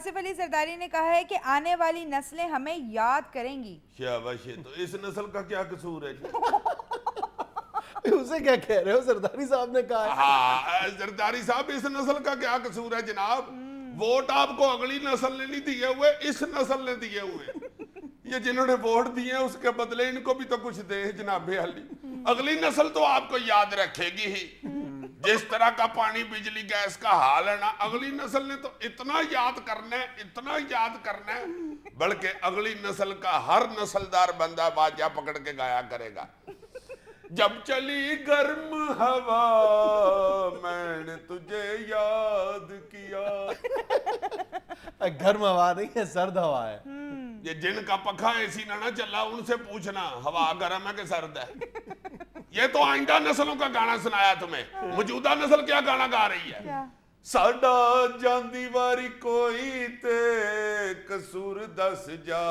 आसिफ अली जरदारी ने कहा है कि आने वाली नस्लें हमें याद करेंगी। शाबाश, तो इस नस्ल का क्या कसूर है जी? उसे क्या कह रहे हो? जरदारी साहब ने कहा है। हाँ, जरदारी साहब, इस नस्ल का क्या कसूर है जनाब? वोट आपको अगली नस्ल ने नहीं दिए हुए, इस नस्ल ने दिए हुए। ये जिन्होंने वोट दिए हैं उसके बदले इनको भी तो कुछ दे जनाब अली। अगली नस्ल तो आपको याद रखेगी ही। जिस तरह का पानी बिजली गैस का हाल है ना, अगली नस्ल ने तो इतना याद करना है, इतना याद करना है, बल्कि अगली नस्ल का हर नस्लदार बंदा बाजा पकड़ के गाया करेगा, जब चली गर्म हवा मैंने तुझे याद किया। गर्म हवा नहीं है, सर्द हवा है। ये जिनका पखा एसी ना चला उनसे पूछना हवा गर्म है कि सर्द है। ये तो आइंदा नस्लों का गाना सुनाया तुम्हें, मौजूदा नस्ल क्या गाना गा रही है? क्या? साडा जांदी वारी कोई ते कसूर दस जा,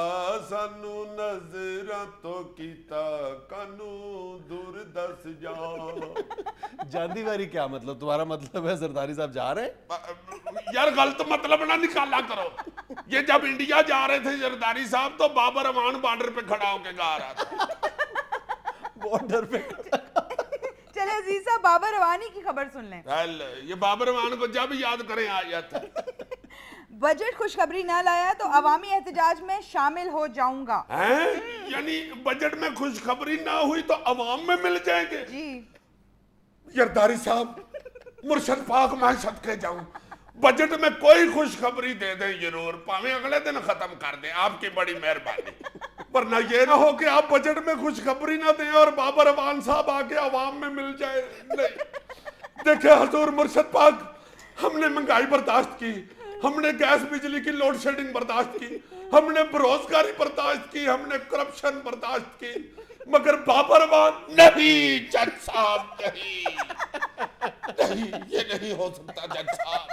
सानू नजरां तो कीता कानू दूर दस जा। जांदी वारी क्या मतलब? तुम्हारा मतलब है जरदारी साहब जा रहे हैं? यार गलत मतलब ना निकाला करो। ये जब इंडिया जा रहे थे जरदारी साहब तो बाबर अमान बॉर्डर पे खड़ा होके गा रहा था। बॉर्डर पे। चले अजीज साहब, बाबर रवानी की खबर सुन लें। ये बाबर अमान को जब याद करें आ जाता है। बजट खुशखबरी ना लाया तो अवामी एहतजाज में शामिल हो जाऊंगा। यानी बजट में खुशखबरी ना हुई तो अवाम में मिल जाएंगे जी। जरदारी साहब, मुर्शद पाक मैं सदके जाऊं, बजट में कोई खुशखबरी दे दें जरूर, पावे अगले दिन खत्म कर दें, आपकी बड़ी मेहरबानी। वरना ये ना हो कि आप बजट में खुशखबरी ना दें और बाबर अवान साहब आके अवाम में मिल जाए। नहीं, देखिए हजूर मुर्शद पाक, हमने महंगाई बर्दाश्त की, हमने गैस बिजली की लोड शेडिंग बर्दाश्त की, हमने बेरोजगारी बर्दाश्त की, हमने करप्शन बर्दाश्त की, मगर बाबर अवान नहीं जज साहब, नहीं, ये नहीं हो सकता जज साहब।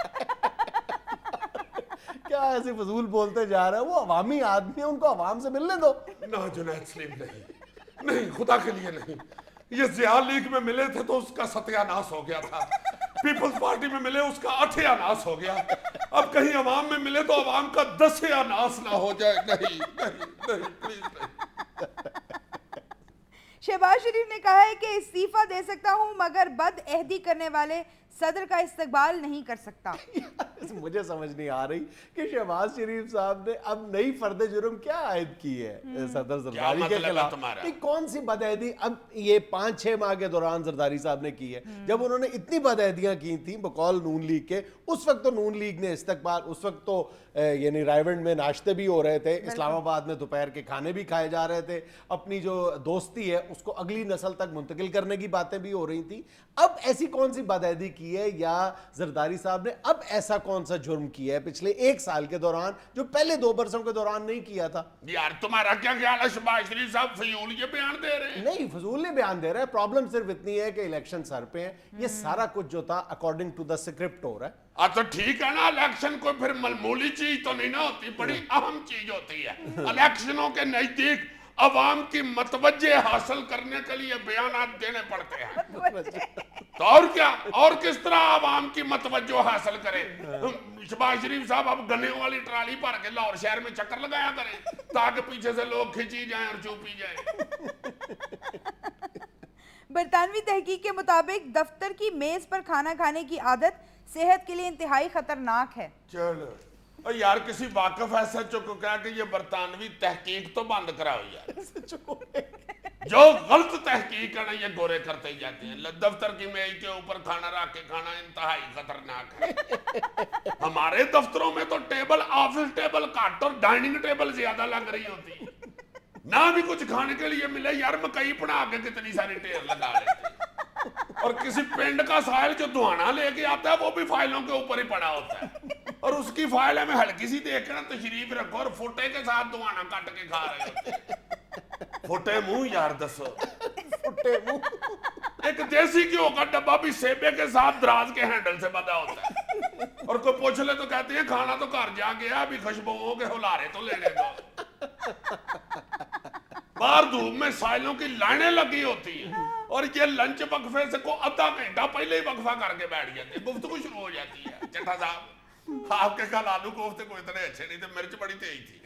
क्या ऐसे फजूल बोलते जा रहा है? वो अवामी आदमी है, उनको अवाम से मिलने दो ना जुनैद सलीम, नहीं, खुदा के लिए नहीं। ये जिया लीग में मिले थे तो उसका सत्यानाश हो गया था, पीपल्स पार्टी में मिले उसका अठयानाश हो गया, अब कहीं अवाम में मिले तो अवाम का दसयानाश ना हो जाए। नहीं नहीं नहीं, प्लीज नहीं। शहबाज शरीफ ने कहा है कि इस्तीफा दे सकता हूं मगर बदअहदी करने वाले सदर का इस्तकबाल नहीं कर सकता। मुझे समझ नहीं आ रही कि शहबाज शरीफ साहब ने अब नई फर्द जुर्म क्या आयद की है सदर जरदारी के मतलब खिलाफ? तुम्हारा? कौन सी बदअहदी अब ये 5-6 माह के दौरान जरदारी साहब ने की है? जब उन्होंने इतनी बदअहदियां की थी बकौल नून लीग के, उस वक्त तो नून लीग ने इस्तकबाल, उस वक्त तो यानी रायवंड में नाश्ते भी हो रहे थे, इस्लामाबाद में दोपहर के खाने भी खाए जा रहे थे, अपनी जो दोस्ती है उसको अगली नस्ल तक मुंतकिल करने की बातें भी हो रही थी। अब ऐसी कौन सी बदअहदी की है या जरदारी साहब ने अब ऐसा कौन सा जुर्म किया है पिछले 1 साल के दौरान जो पहले 2 बरसों के दौरान नहीं किया था? यार तुम्हारा क्या ख्याल है? शहबाज शरीफ साहब फजूल ये बयान दे रहे हैं। नहीं, फजूल नहीं बयान दे रहे हैं। प्रॉब्लम सिर्फ इतनी है कि इलेक्शन सर पे है, ये सारा कुछ जो था अकॉर्डिंग टू द स्क्रिप्ट हो रहा है। तो ठीक है ना, इलेक्शन कोई फिर मामूली चीज तो नहीं ना होती, बड़ी अहम चीज होती है। इलेक्शनों के नजदीक अवाम की मतवज्जे हासिल करने के लिए बयान देने पड़ते हैं। तो और क्या, और किस तरह अवाम की मतवज्जो हासिल करें? शहबाज शरीफ साहब अब गन्ने वाली ट्राली भर के लाहौर शहर में चक्कर लगाया करें ताकि पीछे से लोग खिंची जाएं और चूपी जाएं। बरतानवी तहकीक के मुताबिक दफ्तर की मेज पर खाना खाने की आदत सेहत के लिए इंतहाई खतरनाक है। चलो और यार किसी वाकफ एसएचओ को कहा कि ये बरतानवी तहकीक तो बंद कराओ यार। जो गलत तहकीक है ना ये गोरे करते जाते हैं। दफ्तर की मेज के ऊपर खाना रख के खाना इंतहाई खतरनाक है। हमारे दफ्तरों में तो टेबल, ऑफिस टेबल घट और डाइनिंग टेबल ज्यादा लग रही होती है। ना भी कुछ खाने के लिए मिले यार, मकई बना के कितनी सारी ढेर लगा लेते हैं। और किसी पिंड का साहिल जो दुहाना लेके आता है वो भी फाइलों के ऊपर ही पड़ा होता है, और उसकी फाइल हमें हल्की सी देख के ना तशरीफ रखो और फुटे के साथ दुहाना काट के खा रहे होते हैं। फुटे मुंह यार दसो, फुटे मुंह। एक देसी घ्यो का डब्बा भी सेबे के साथ दराज के हैंडल से बंधा होता है, और कोई पूछ ले तो कहते हैं खाना तो घर जा गया, अभी खुशबुओं के हुलारे तो लेने दो। बाहर धूप में साइलों की लाइनें लगी होती हैं, और ये लंच वक्फे से को आधा घंटा पहले ही वक्फा करके बैठ जाते हैं, गुफ्तगू शुरू हो जाती है। चट्टा साहब आपके कल आलू कोफ्ते कोई इतने अच्छे नहीं थे, मिर्च बड़ी तेज थी।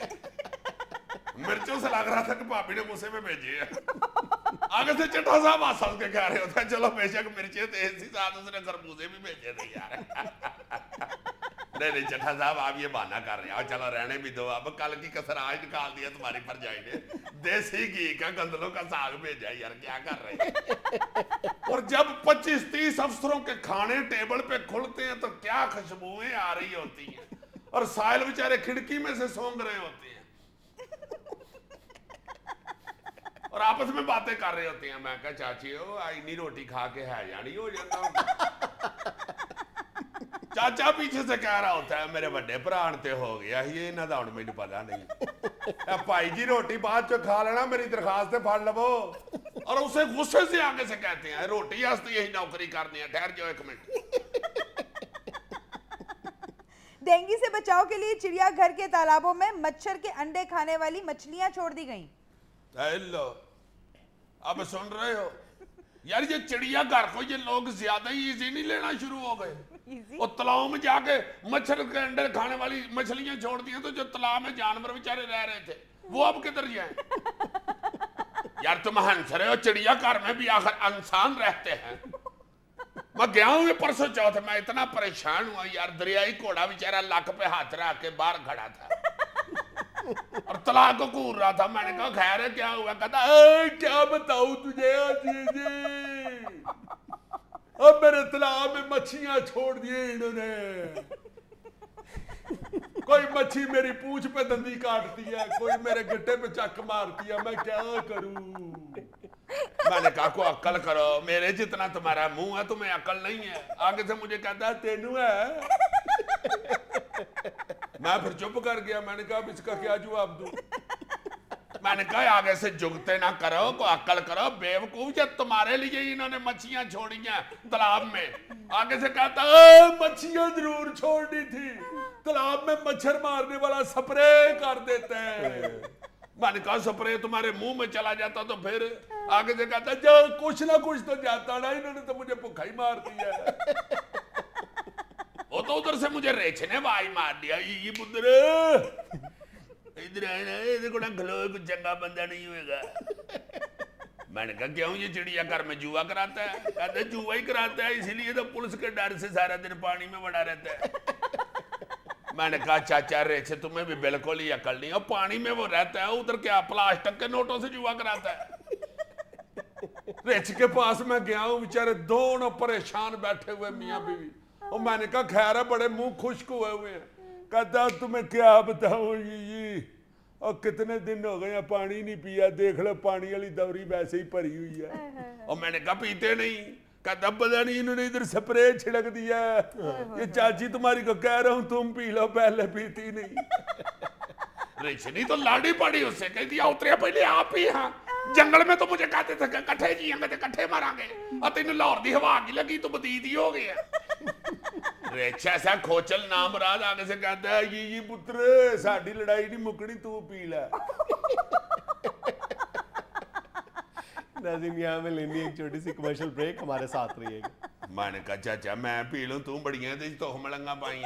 मिर्चों से लग रहा था कि भाभी ने मुझसे में भेजे है। आगे से चट्टा साहब हंस के कह रहे होते हैं, चलो बेशक मिर्चें तेज थी, साथ उसने खरबूजे भी भेजे थे यार। नहीं चट्टा साहब आप ये बहाना कर रहे हैं, चलो रहने भी दो, अब कल की कसर आज निकाल दिया तुम्हारी भरजाई ने, देसी घी का गंदलों का साग भेजा यार, क्या कर रहे हैं। और जब 25-30 अफसरों के खाने टेबल पे खुलते हैं तो क्या खुशबुएं आ रही होती हैं, और साहिल बेचारे खिड़की में से सूंघ रहे होते हैं और आपस में बातें कर रहे होते हैं। मैं कहा चाची हो इतनी रोटी खा के है जानी हो जाता। चाचा पीछे से कह रहा होता है मेरे बड़े भरा ते हो गया ये इन्हां दा हुण मैनूं पता नहीं, भाई जी रोटी बाद च खा लेना, मेरी दरखास्त फड़ लवो। और उसे गुस्से से आगे से कहते हैं रोटी वास्ते यही नौकरी करनी है, ठहर जाओ एक मिनट। डेंगू से बचाव के लिए चिड़ियाघर के तालाबों में मच्छर के अंडे खाने वाली मछलियां छोड़ दी गईं। हेलो, अब सुन रहे हो यार, ये चिड़ियाघर को ये लोग ज्यादा ही इजी नहीं लेना शुरू हो गए। और तालाब में जाके मच्छर के अंडे खाने वाली मछलियां छोड़ दी हैं, तो जो तालाब में जानवर बेचारे रह रहे थे वो अब किधर जाए। यार तुम हंस रहे हो, चिड़ियाघर में भी आखिर इंसान रहते हैं। मैं गया हूँ परसों चौथ, मैं इतना परेशान हुआ यार, दरियाई घोड़ा बेचारा लक पे हाथ रख के बाहर खड़ा था और तालाब को घूर रहा था। मैंने कहा खैर है क्या हुआ? कहता क्या बताऊं तुझे अब मेरे तालाब में मच्छियां छोड़ दिए इन्होंने। कोई मच्छी मेरी पूंछ पे दंदी काटती है, कोई मेरे गिट्टे पे चक मारती है, मैं क्या करूं? मैंने कहा को अक्ल करो, मेरे जितना तुम्हारा मुंह है तुम्हें अक्ल नहीं है। आगे से मुझे कहता है तेनू है। मैं फिर चुप कर गया। मैंने कहा इसका क्या जवाब दूं? मैंने कहा आगे से जुगते ना करो, को अक्ल करो बेवकूफ, जब तुम्हारे लिए इन्होंने मच्छियां छोड़ी हैं तालाब में। आगे से कहता मच्छियां जरूर छोड़नी थी, तालाब में मच्छर मारने वाला स्प्रे कर देते हैं। मैंने कहा स्प्रे तुम्हारे मुंह में चला जाता तो फिर? आगे से कहता जो कुछ ना कुछ तो जाता ना, इन्होंने तो मुझे भुक्खा ही मार दिया। वो तो उधर से मुझे रेछे ने आवाज मार दिया, ये पुत्र इधर आना, इधर को ना खलो, कुछ चंगा बंदा नहीं होएगा। मैंने कहा क्यों, ये चिड़ियाघर में जुआ कराता है? कहते जुआ ही कराता है, इसीलिए तो पुलिस के डर से सारा दिन पानी में बड़ा रहता है। मैंने कहा चाचा रेछे तुम्हें भी बिल्कुल ही अकल नहीं, और पानी में वो रहता है, उधर क्या प्लास्टिक के नोटों से जुआ कराता है। रेछ के पास मैं गया हूँ, बेचारे दोनों परेशान बैठे हुए मियाँ बीवी। और मैंने कहा खैर है, बड़े मुंह खुश्क हुए हैं। कहता तुम्हें क्या बताऊं ये और कितने दिन हो गए पानी नहीं पिया, देख लो पानी वाली दौरी वैसे ही भरी हुई है। और मैंने कहा पीते नहीं? कहता पता नहीं इन्होंने इधर स्प्रे छिड़क दिया, ये चाची तुम्हारी को कह रहा हूं तुम पी लो, पहले पीती नहीं। रेशनी तो लाड़ी पड़ी उससे, कह दिया उतरे पहले आप ही। हाँ जंगल में तो मुझे कहते थे कट्ठे जियेंगे तो कट्ठे मारांगे, और तेन लाहौर की हवा की लगी तो बतीत ही हो गया। रेछा ऐसा खोचल नाम राज आगे से कहता है ये पुत्र साड़ी लड़ाई नहीं मुकनी, तू पी ले। नाज़रीन यहाँ में लेनी एक छोटी सी कमर्शियल ब्रेक, हमारे साथ रहिएगा। मैंने कहा चाचा मैं पी लूं, तू बड़ियां तो मलंगा पाई।